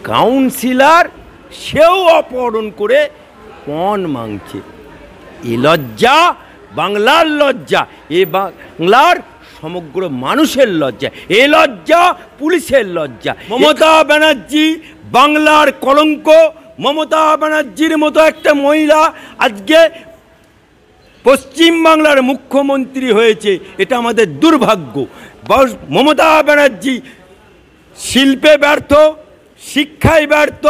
Councillor সেও অপহরণ করে পণ মাংছে। এ লজ্জা বাংলার লজ্জা, এ বাংলার সমগ্র মানুষের লজ্জা, এ লজ্জা পুলিশের লজ্জা। মমতা ব্যানার্জি বাংলার কলঙ্ক। মমতা ব্যানার্জির মতো একটা মহিলা আজকে পশ্চিম বাংলার মুখ্যমন্ত্রী হয়েছে, এটা আমাদের দুর্ভাগ্য। মমতা ব্যানার্জি শিল্পে ব্যর্থ, শিক্ষায় ব্যর্থ,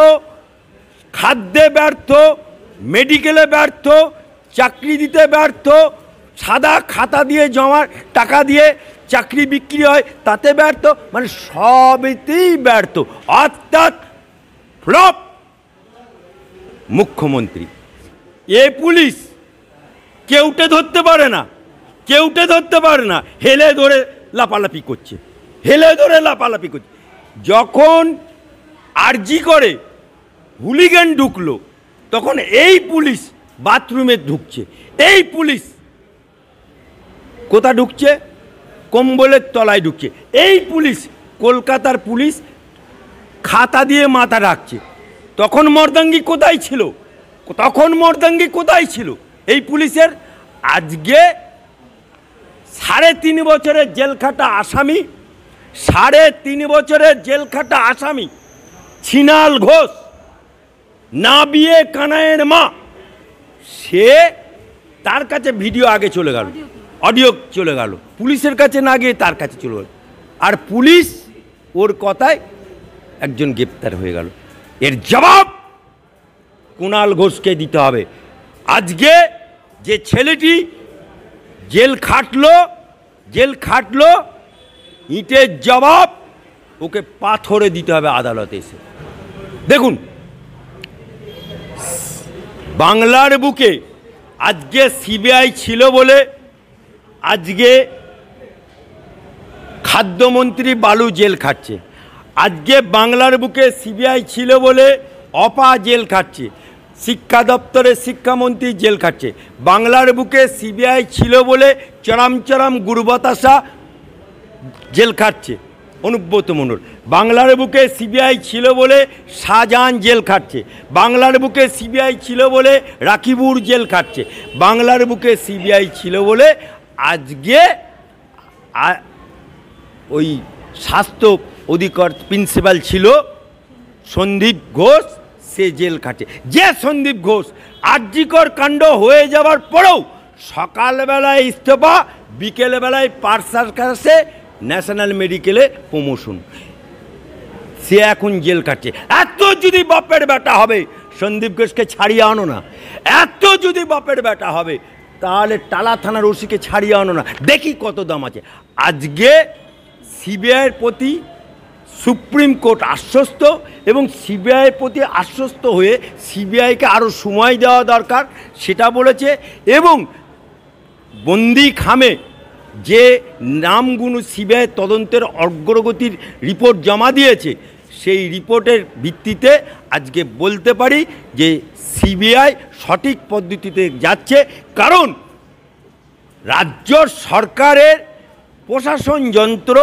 খাদ্যে ব্যর্থ, মেডিকেলে ব্যর্থ, চাকরি দিতে ব্যর্থ, সাদা খাতা দিয়ে জমা টাকা দিয়ে চাকরি বিক্রি হয় তাতে ব্যর্থ, মানে সবেতেই ব্যর্থ, অর্থাৎ ফ্লপ মুখ্যমন্ত্রী। এ পুলিশ কেউটে ধরতে পারে না, কেউটে ধরতে পারে না, হেলে ধরে লাপালাপি করছে, হেলে ধরে লাপালাপি করছে। যখন আরজি করে হুলিগান ঢুকলো তখন এই পুলিশ বাথরুমে ঢুকছে, এই পুলিশ কোথা ঢুকছে, কম্বলের তলায় ঢুকছে, এই পুলিশ কলকাতার পুলিশ খাতা দিয়ে মাথা রাখছে। তখন মর্দাঙ্গি কোথায় ছিল, তখন মর্দাঙ্গি কোথায় ছিল এই পুলিশের? আজকে 3.5 বছরের জেল খাটা আসামি, 3.5 বছরের জেল খাটা আসামি ছিনাল ঘোষ, না বিয়ে কানাইয়ের মা, সে তার কাছে ভিডিও আগে চলে গেল, অডিও চলে গেল, পুলিশের কাছে না গিয়ে তার কাছে চলে গেল, আর পুলিশ ওর কথায় একজন গ্রেপ্তার হয়ে গেল। এর জবাব কুণাল ঘোষকে দিতে হবে। আজকে যে ছেলেটি জেল খাটলো ইটের জবাব ওকে পাথরে দিতে হবে আদালতে এসে। দেখুন, বাংলার বুকে আজকে সিবিআই ছিল বলে আজকে খাদ্যমন্ত্রী বালু জেল খাটছে, আজকে বাংলার বুকে সিবিআই ছিল বলে অপা জেল খাটছে, শিক্ষা দপ্তরের শিক্ষামন্ত্রী জেল খাটছে, বাংলার বুকে সিবিআই ছিল বলে চরম গুরুবতাসা জেল খাটছে অনুব্রত মণ্ডল, বাংলার বুকে সিবিআই ছিল বলে শাহজাহান জেল খাটছে, বাংলার বুকে সিবিআই ছিল বলে রাকিবুর জেল খাটছে, বাংলার বুকে সিবিআই ছিল বলে আজকে ওই স্বাস্থ্য অধিকার প্রিন্সিপাল ছিল সন্দীপ ঘোষ, সে জেল খাটে। যে সন্দীপ ঘোষ আরজিকর কাণ্ড হয়ে যাওয়ার পরেও সকালবেলায় ইস্তফা, বিকেলবেলায় পার্থ সার্কাসে ন্যাশনাল মেডিকেলে প্রমোশন, সে এখন জেল কাটছে। এত যদি বাপের বেটা হবে সন্দীপ ঘোষকে ছাড়িয়ে আনো না, এত যদি বাপের বেটা হবে তাহলে টালা থানার ওসিকে ছাড়িয়ে আনো না, দেখি কত দাম আছে। আজকে সিবিআইয়ের প্রতি সুপ্রিম কোর্ট আশ্বস্ত এবং সিবিআইয়ের প্রতি আশ্বস্ত হয়ে সিবিআইকে আরও সময় দেওয়া দরকার সেটা বলেছে। এবং বন্দি খামে যে নামগুলো সিবিআই তদন্তের অগ্রগতির রিপোর্ট জমা দিয়েছে সেই রিপোর্টের ভিত্তিতে আজকে বলতে পারি যে সিবিআই সঠিক পদ্ধতিতে যাচ্ছে, কারণ রাজ্য সরকারের প্রশাসন যন্ত্র,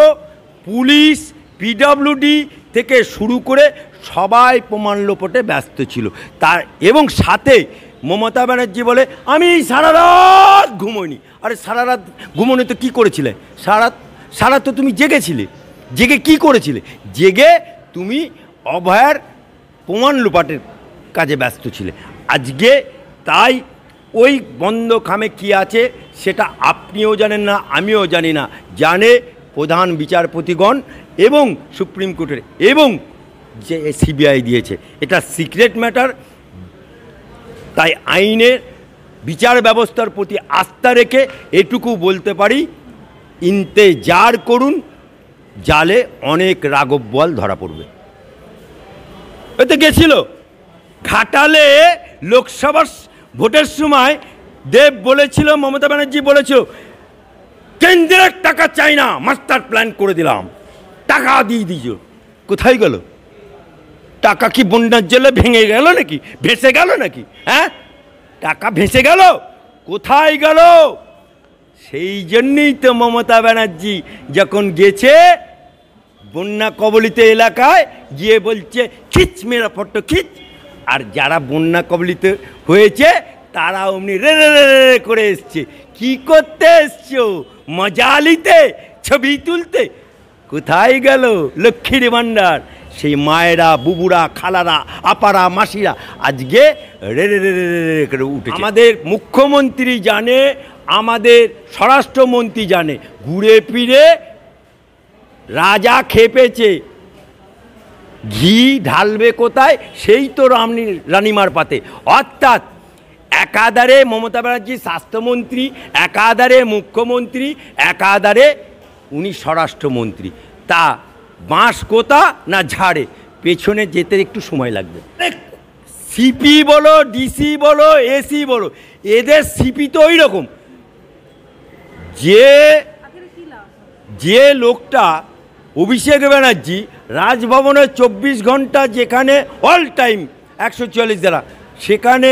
পুলিশ, পিডব্লিউডি থেকে শুরু করে সবাই প্রমাণ লোপাটে ব্যস্ত ছিল তার। এবং সাথে মমতা ব্যানার্জি বলে আমি সারা রাত ঘুমোইনি। আরে সারা রাত ঘুমোনি তো কী করেছিলে? সারা তো তুমি জেগেছিলে। জেগে কি করেছিলে? জেগে তুমি অভয়ার প্রমাণ লোপাটের কাজে ব্যস্ত ছিলে। আজকে তাই ওই বন্ধ খামে কী আছে সেটা আপনিও জানেন না, আমিও জানি না, জানে প্রধান বিচারপতিগণ এবং সুপ্রিম কোর্টের এবং যে সিবিআই দিয়েছে, এটা সিক্রেট ম্যাটার। তাই আইনের বিচার ব্যবস্থার প্রতি আস্থা রেখে এটুকু বলতে পারি, ইন্তেজার করুন, জালে অনেক রাঘব বোয়াল ধরা পড়বে। এতে গেছিল ঘাটালে লোকসভা ভোটের সময় দেব বলেছিল, মমতা ব্যানার্জি বলেছিল কেন্দ্রের টাকা চাই না, মাস্টার প্ল্যান করে দিলাম, টাকা দিয়ে দিয়েছিল। কোথায় গেল টাকা? কি বন্যার জলে ভেঙে গেল নাকি, ভেসে গেল নাকি? হ্যাঁ, টাকা ভেসে গেল, কোথায় গেল? সেই জন্যই তো মমতা ব্যানার্জি যখন গেছে বন্যা কবলিত এলাকায় গিয়ে বলছে খিচ মেরা ফটো খিচ, আর যারা বন্যা কবলিত হয়েছে তারা অমনি রে রে রে রে করে এসছে। কি করতে এসছো? মজা নিতে, ছবি তুলতে? কোথায় গেল লক্ষ্মীর ভাণ্ডার? সেই মায়েরা, বুবুরা, খালারা, আপারা, মাসিরা আজকে রে রে রে রে রে করে উঠে। আমাদের মুখ্যমন্ত্রী জানে, আমাদের স্বরাষ্ট্রমন্ত্রী জানে, ঘুরে ফিরে রাজা খেপেছে, ঘি ঢালবে কোথায়? সেই তো রানিমার পাতে। অর্থাৎ একাধারে মমতা ব্যানার্জি স্বাস্থ্যমন্ত্রী, একাধারে মুখ্যমন্ত্রী, একাধারে উনি স্বরাষ্ট্রমন্ত্রী। তা বাঁশ কোথা না ঝাড়ে, পেছনে যেতে একটু সময় লাগবে। সিপি বলো, ডিসি বলো, এসি বলো, এদের সিপি তো ওই রকম। যে লোকটা অভিষেক ব্যানার্জি রাজভবনে 24 ঘন্টা, যেখানে অল টাইম 144 দ্বারা, সেখানে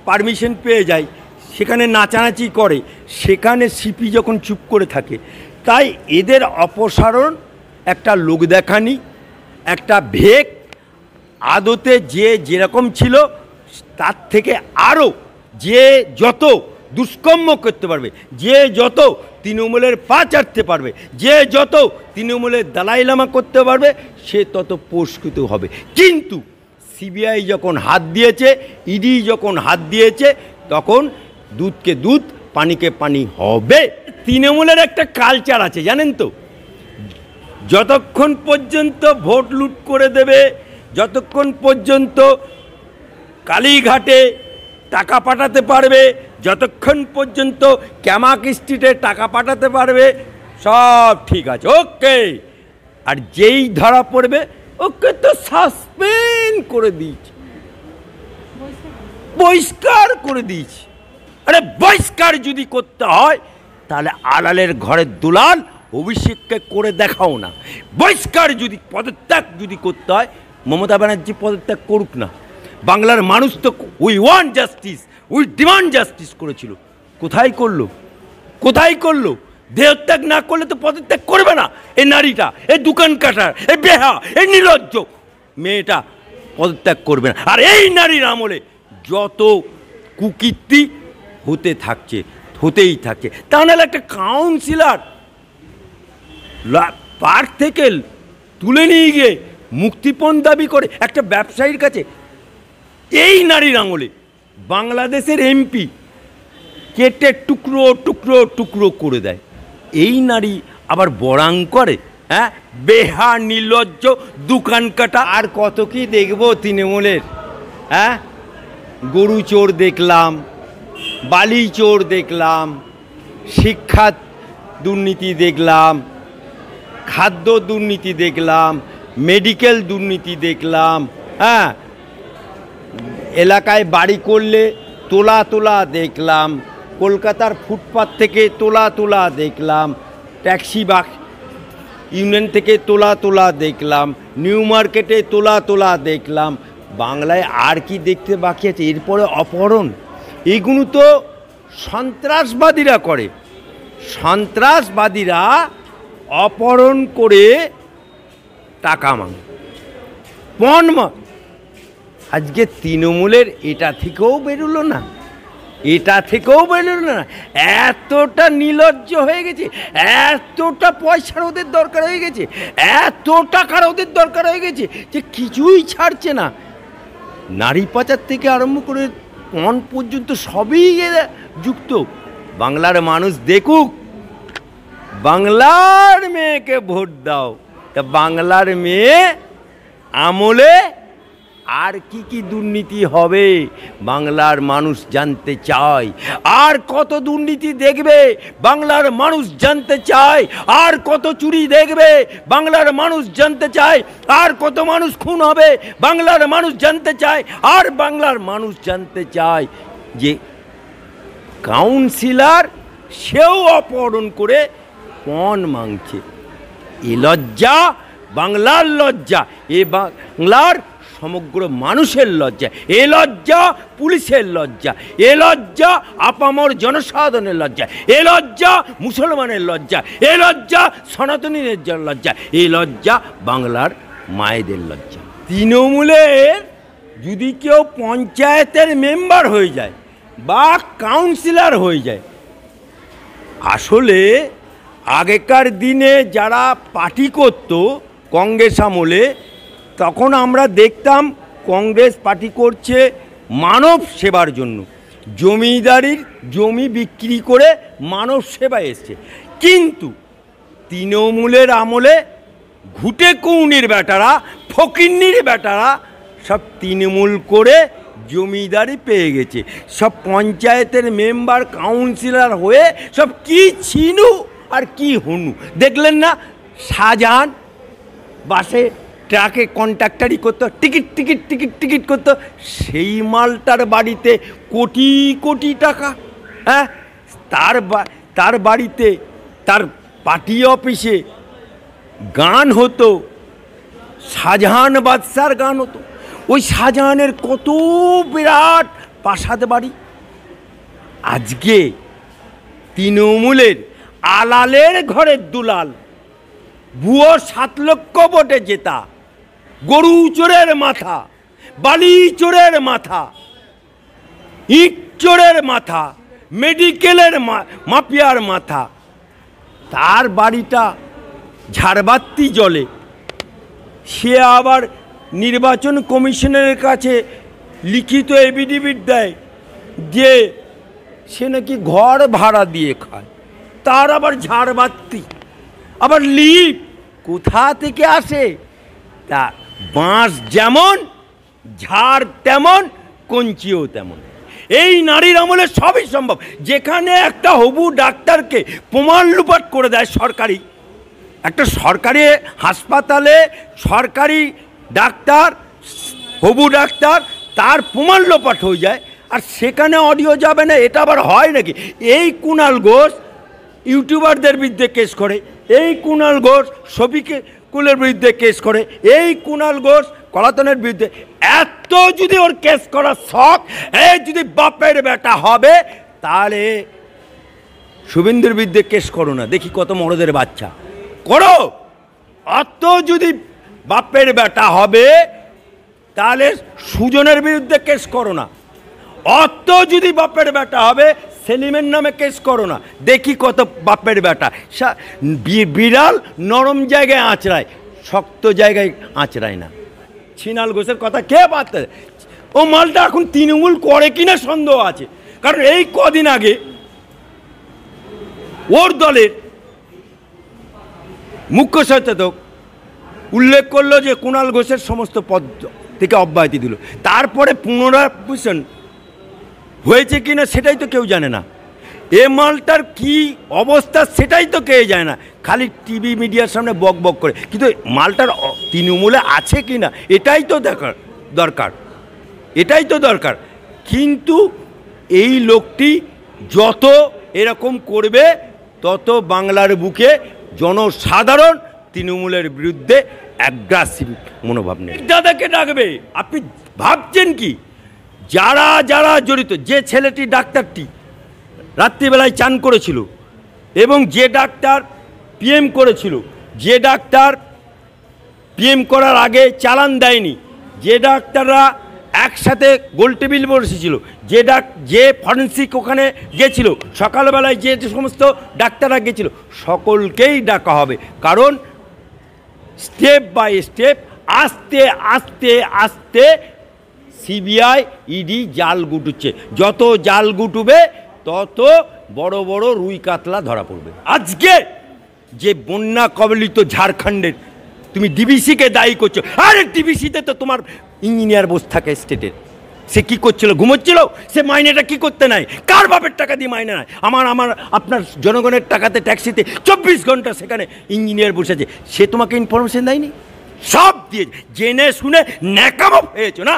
পারমিশন পেয়ে যায়, সেখানে নাচানাচি করে, সেখানে সিপি যখন চুপ করে থাকে। তাই এদের অপসারণ একটা লোক দেখানি, একটা ভেক। আদতে যে যেরকম ছিল তার থেকে আরও যে যত দুষ্কর্ম করতে পারবে, যে যত তৃণমূলের পা চাটতে পারবে, যে যত তৃণমূলের দালাই লামা করতে পারবে, সে তত পুরস্কৃত হবে। কিন্তু সিবিআই যখন হাত দিয়েছে, ইডি যখন হাত দিয়েছে, তখন দুধকে দুধ, পানিকে পানি হবে। তৃণমূলের একটা কালচার আছে জানেন তো, যতক্ষণ পর্যন্ত ভোট লুট করে দেবে, যতক্ষণ পর্যন্ত কালীঘাটে টাকা পাঠাতে পারবে, যতক্ষণ পর্যন্ত ক্যামাক স্ট্রিটে টাকা পাঠাতে পারবে, সব ঠিক আছে, ওকে। আর যেই ধরা পড়বে, ওকে তো সাসপেন্ড করে দিয়েছে, বহিষ্কার করে দিয়েছে। আরে বহিষ্কার যদি করতে হয় তাহলে আড়ালের ঘরের দুলাল অভিষেককে করে দেখাও না। বহিষ্কার যদি, পদত্যাগ যদি করতে হয়, মমতা ব্যানার্জি পদত্যাগ করুক না। বাংলার মানুষ তো we want justice, we demand justice করেছিল। কোথায় করলো? কোথায় করলো? দেহত্যাগ না করলে তো পদত্যাগ করবে না। এই নারীটা, এই দোকান কাটার, এই বেহা, এই নির্লজ্জ মেয়েটা পদত্যাগ করবে না। আর এই নারীর আমলে যত কুকীর্তি হতে থাকছে, হতেই থাকছে। তা নাহলে একটা কাউন্সিলর পার্ক থেকে তুলে নিয়ে গিয়ে মুক্তিপণ দাবি করে একটা ব্যবসায়ীর কাছে, এই নারীর আঙুলে বাংলাদেশের এমপি কেটে টুকরো টুকরো টুকরো করে দেয়। এই নারী আবার বরাং করে, হ্যাঁ, বেহা, নির্লজ্জ, দোকান কাটা। আর কত কি দেখবো তৃণমূলের, হ্যাঁ? গরু চোর দেখলাম, বালি চোর দেখলাম, শিক্ষা দুর্নীতি দেখলাম, খাদ্য দুর্নীতি দেখলাম, মেডিকেল দুর্নীতি দেখলাম, হ্যাঁ, এলাকায় বাড়ি করলে তোলা তোলা দেখলাম, কলকাতার ফুটপাত থেকে তোলা তোলা দেখলাম, ট্যাক্সি বা ইউনিয়ন থেকে তোলা তোলা দেখলাম, নিউ মার্কেটে তোলা তোলা দেখলাম। বাংলায় আর কি দেখতে বাকি আছে? এরপরে অপহরণ, এগুলো তো সন্ত্রাসবাদীরা করে। সন্ত্রাসবাদীরা অপহরণ করে টাকা মাঙে, পণ। আজকে তৃণমূলের এটা থেকেও বেরোলো না, এটা থেকেও বেরোলো না। এতটা নির্লজ্জ হয়ে গেছে, এতটা পয়সার ওদের দরকার হয়ে গেছে, এত টাকার ওদের দরকার হয়ে গেছে যে কিছুই ছাড়ছে না। নারী পাচার থেকে আরম্ভ করে পণ পর্যন্ত সবই যুক্ত। বাংলার মানুষ দেখুক, বাংলার মেয়েকে ভোট দাও। তা বাংলার মেয়ে আমলে আর কি কি দুর্নীতি হবে বাংলার মানুষ জানতে চায়। আর কত দুর্নীতি দেখবে বাংলার মানুষ জানতে চায়। আর কত চুরি দেখবে বাংলার মানুষ জানতে চায়। আর কত মানুষ খুন হবে বাংলার মানুষ জানতে চায়। আর বাংলার মানুষ জানতে চায় যে কাউন্সিলর সেও অপহরণ করে পণ মাংছে। এ লজ্জা, বাংলার লজ্জা, এ বাংলার সমগ্র মানুষের লজ্জা। এ লজ্জা পুলিশের লজ্জা, এ লজ্জা আপামর জনসাধারণের লজ্জা, এ লজ্জা মুসলমানের লজ্জা, এ লজ্জা সনাতনীদের লজ্জা, এই লজ্জা বাংলার মায়েদের লজ্জা। তৃণমূলের যদি কেউ পঞ্চায়েতের মেম্বার হয়ে যায় বা কাউন্সিলর হয়ে যায়, আসলে আগেকার দিনে যারা পার্টি করত কংগ্রেস আমলে, তখন আমরা দেখতাম কংগ্রেস পার্টি করছে মানব সেবার জন্য, জমিদারির জমি বিক্রি করে মানব সেবা এসছে। কিন্তু তৃণমূলের আমলে ঘুটে কৌনির বেটারা, ফকিন্নির বেটারা সব তৃণমূল করে জমিদারি পেয়ে গেছে, সব পঞ্চায়েতের মেম্বার কাউন্সিলর হয়ে সব কি ছিনু আর কি হনু। দেখলেন না শাহজাহান বাসে ট্রাকে কন্ট্রাক্টারি করতো, টিকিট টিকিট টিকিট টিকিট করতো, সেই মালটার বাড়িতে কোটি কোটি টাকা। হ্যাঁ, তার বাড়িতে তার পার্টি অফিসে গান হতো, শাহজাহান বাদশার গান হতো। ওই শাহজাহানের কত বিরাট প্রাসাদ বাড়ি। আজকে তৃণমূলের আলালের ঘরের দুলাল, ভুয়ো 7 লক্ষ ভোটে জেতা, গরু চোরের মাথা, বালি চোরের মাথা, ইট চোরের মাথা, মেডিকেলের মাফিয়ার মাথা, তার বাড়িটা ঝাড়বাতি জ্বলে। সে আবার নির্বাচন কমিশনের কাছে লিখিত এফিডেভিট দেয় যে সে নাকি ঘর ভাড়া দিয়ে খায়, তার আবার ঝাড়বাতি, আবার লিপ কোথা থেকে আসে? তা বাঁশ যেমন, ঝাড় তেমন, কঞ্চিও তেমন। এই নারীর আমলে সবই সম্ভব। যেখানে একটা হবু ডাক্তারকে প্রমাণ লোপাট করে দেয় সরকারি, একটা সরকারি হাসপাতালে সরকারি ডাক্তার, হবু ডাক্তার, তার প্রমাণ লোপাট হয়ে যায়, আর সেখানে অডিও যাবে না, এটা আবার হয় নাকি? এই কুণাল ঘোষ ইউটিউবারদের বিরুদ্ধে কেস করে, এই কুণাল ঘোষ শফিকুলের বিরুদ্ধে কেস করে, এই কুণাল ঘোষ কলাতনের বিরুদ্ধে। এত যদি ওর কেস করার শখ, এই যদি বাপের বেটা হবে, তাহলে শুভেন্দুর বিরুদ্ধে কেস করো না, দেখি কত মরদের বাচ্চা করো। অত যদি বাপের বেটা হবে, তাহলে সুজনের বিরুদ্ধে কেস করো না। অত যদি বাপের বেটা হবে, সেলিমের নামে কেস করো না, দেখি কত বাপের বেটা। বিড়াল নরম জায়গায় আঁচড়ায়, শক্ত জায়গায় আঁচড়ায় না। ছিনাল ঘোষের কথা কে পারতে? ও মালটা এখন তৃণমূল করে কিনা সন্দেহ আছে, কারণ এই কদিন আগে ওর দলের মুখ্য সচেতক উল্লেখ করলো যে কুণাল ঘোষের সমস্ত পদ থেকে অব্যাহতি দিল। তারপরে পুনরাবৃত্তি হয়েছে কিনা সেটাই তো কেউ জানে না। এ মালটার কি অবস্থা সেটাই তো কেউ জানে না, খালি টিভি মিডিয়ার সামনে বক বক করে। কিন্তু মালটার তৃণমূলে আছে কি না এটাই তো দরকার, এটাই তো দরকার। কিন্তু এই লোকটি যত এরকম করবে, তত বাংলার বুকে জনসাধারণ তৃণমূলের বিরুদ্ধে অ্যাগ্রেসিভ মনোভাব নেই। দাদাকে ডাকবে, আপনি ভাবছেন কি? যারা যারা জড়িত, যে ছেলেটি ডাক্তারটি রাত্রিবেলায় চান করেছিল, এবং যে ডাক্তার পিএম করেছিল, যে ডাক্তার পিএম করার আগে চালান দেয়নি, যে ডাক্তাররা একসাথে গোল টেবিল বসেছিল, যে ফরেন্সিক ওখানে গেছিল, সকালবেলায় যে সমস্ত ডাক্তাররা গেছিল, সকলকেই ডাকা হবে। কারণ স্টেপ বাই স্টেপ, আস্তে আস্তে আস্তে সিবিআই ইডি জাল গুটুচ্ছে। যত জাল গুটুবে, তত বড় বড় রুই কাতলা ধরা পড়বে। আজকে যে বন্যা কবলিত ঝাড়খণ্ডের তুমি ডিবিসিকে দায়ী করছো, আরে ডিবিসিতে তো তোমার ইঞ্জিনিয়ার বসে থাকে স্টেটের, সে কি করছিল? ঘুমোচ্ছিল? সে মাইনেটা কি করতে নাই? কার বাপের টাকা দিয়ে মাইনে নেয়? আপনার জনগণের টাকাতে ট্যাক্সিতে 24 ঘন্টা সেখানে ইঞ্জিনিয়ার বসেছে, সে তোমাকে ইনফরমেশন দেয়নি? সব দিয়ে জেনে শুনে ন্যাকামো হয়েছো না,